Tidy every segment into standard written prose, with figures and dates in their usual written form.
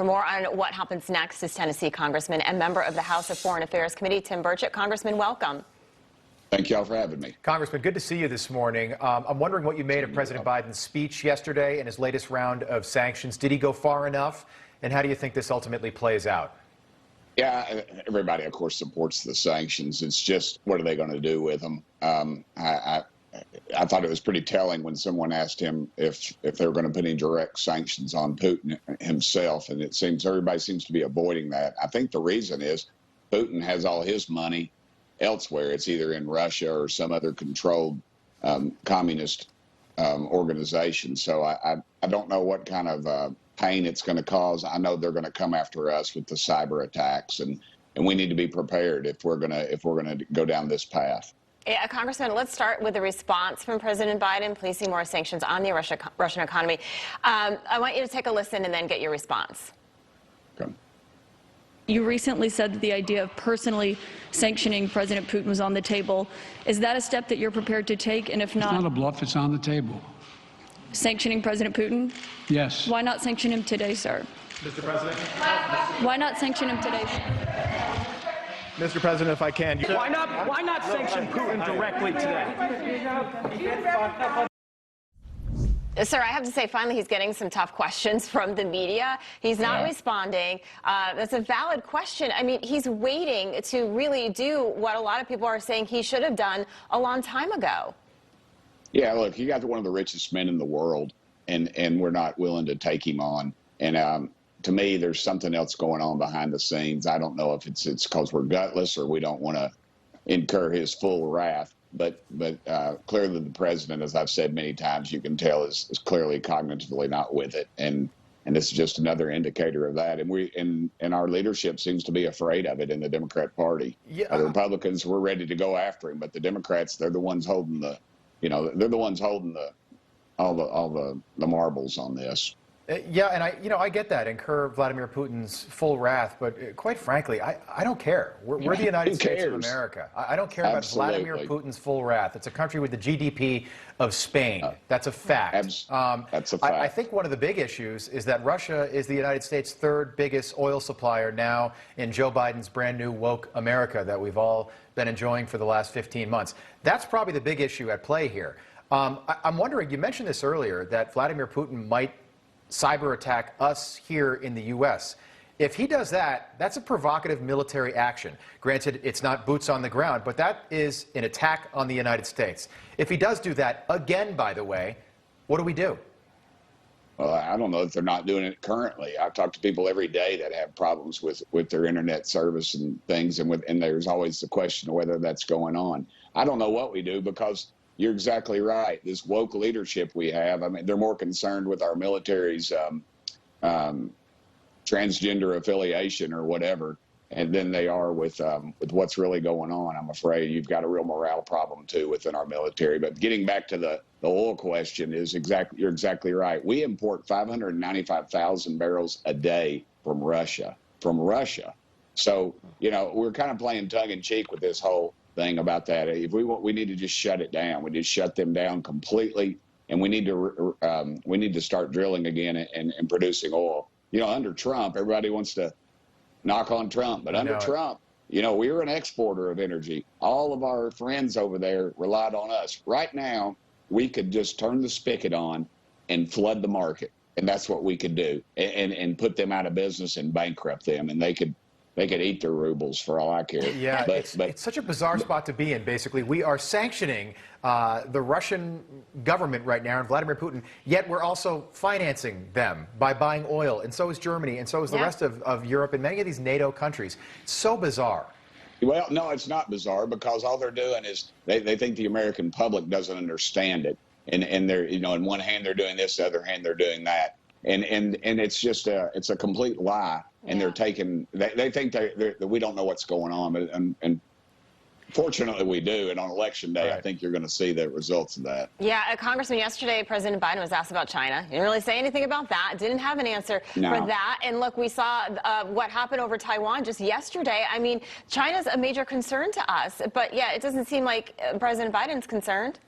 for more on what happens next is Tennessee Congressman and member of the House of Foreign Affairs Committee, Tim Burchett. Congressman, welcome. Thank you all for having me. Congressman, good to see you this morning. I'm wondering what you made of President Biden's speech yesterday and his latest round of sanctions. Did he go far enough? And how do you think this ultimately plays out? Yeah, everybody, of course, supports the sanctions. It's just, what are they going to do with them? I thought it was pretty telling when someone asked him if they were going to put any direct sanctions on Putin himself, and it seems everybody seems to be avoiding that. I think the reason is Putin has all his money elsewhere. It's either in Russia or some other controlled communist organization. So I don't know what kind of pain it's going to cause. I know they're going to come after us with the cyber attacks, and we need to be prepared if we're going to go down this path. Yeah, Congressman, let's start with the response from President Biden, placing more sanctions on the Russian economy. I want you to take a listen and then get your response. Okay. You recently said that the idea of personally sanctioning President Putin was on the table. Is that a step that you're prepared to take? And if not, it's not a bluff, it's on the table. Sanctioning President Putin? Yes. Why not sanction him today, sir? Mr. President? Why not sanction him today? Mr. President, if I can. Why not sanction Putin directly today? Sir, I have to say, finally, he's getting some tough questions from the media. He's not responding. That's a valid question. I mean, he's waiting to really do what a lot of people are saying he should have done a long time ago. Yeah, look, you got one of the richest men in the world, and we're not willing to take him on. And to me, there's something else going on behind the scenes. I don't know if it's because we're gutless or we don't want to incur his full wrath. But clearly the president, as I've said many times, you can tell is clearly cognitively not with it. And this is just another indicator of that. And our leadership seems to be afraid of it in the Democrat Party. Yeah. The Republicans were ready to go after him, but the Democrats, they're the ones holding all the marbles on this. Yeah, and I get that, incur Vladimir Putin's full wrath, but quite frankly, I don't care. We're the United States of America. I don't care about Vladimir Putin's full wrath. It's a country with the GDP of Spain. That's a fact. That's a fact. I think one of the big issues is that Russia is the United States' third biggest oil supplier now in Joe Biden's brand new woke America that we've all been enjoying for the last 15 months. That's probably the big issue at play here. I'm wondering, you mentioned this earlier, that Vladimir Putin might cyber attack us here in the U.S. If he does that, that's a provocative military action. Granted, it's not boots on the ground, but that is an attack on the United States. If he does do that, again, by the way, what do we do? Well, I don't know if they're not doing it currently. I talk to people every day that have problems with their internet service and things, and there's always the question of whether that's going on. I don't know what we do, because you're exactly right. This woke leadership we have, I mean, they're more concerned with our military's transgender affiliation or whatever, and than they are with what's really going on. I'm afraid you've got a real morale problem too within our military. But getting back to the oil question, you're exactly right. We import 595,000 barrels a day from Russia. So, we're kind of playing tongue in cheek with this whole thing about that. If we need to just shut it down. We need to shut them down completely, and we need to start drilling again and producing oil. Under Trump, everybody wants to knock on Trump, but under Trump, we were an exporter of energy. All of our friends over there relied on us. Right now, we could just turn the spigot on and flood the market, and that's what we could do, and put them out of business and bankrupt them, and they could eat their rubles for all I care. Yeah, it's such a bizarre spot to be in, basically. We are sanctioning the Russian government right now and Vladimir Putin, yet we're also financing them by buying oil, and so is Germany, and so is the rest of Europe and many of these NATO countries. It's so bizarre. Well, no, it's not bizarre, because all they're doing is they think the American public doesn't understand it. And they're, in one hand they're doing this, the other hand they're doing that. And it's just it's a complete lie. And they're taking, they think that we don't know what's going on, but and fortunately we do. And on election day, I think you're going to see the results of that. Yeah, Congressman, yesterday President Biden was asked about China. He didn't really say anything about that. Didn't have an answer for that. And look, we saw what happened over Taiwan just yesterday. I mean, China's a major concern to us, but yeah, it doesn't seem like President Biden's concerned.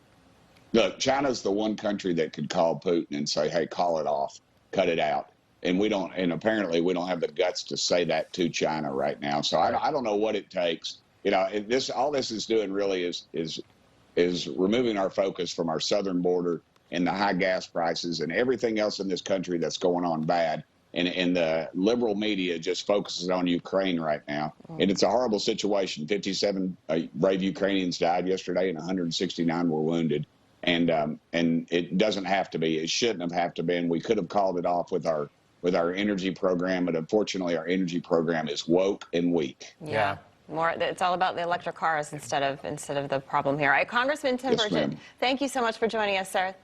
Look, China's the one country that could call Putin and say, hey, call it off, cut it out. and apparently we don't have the guts to say that to China right now. So I don't know what it takes. All this is doing really is removing our focus from our southern border and the high gas prices and everything else in this country that's going on bad. And the liberal media just focuses on Ukraine right now. And it's a horrible situation. 57 brave Ukrainians died yesterday and 169 were wounded. And it doesn't have to be. It shouldn't have to been. We could have called it off with our energy program, but unfortunately our energy program is woke and weak. Yeah. It's all about the electric cars instead of the problem here. All right, Congressman Tim Burchett, thank you so much for joining us, sir.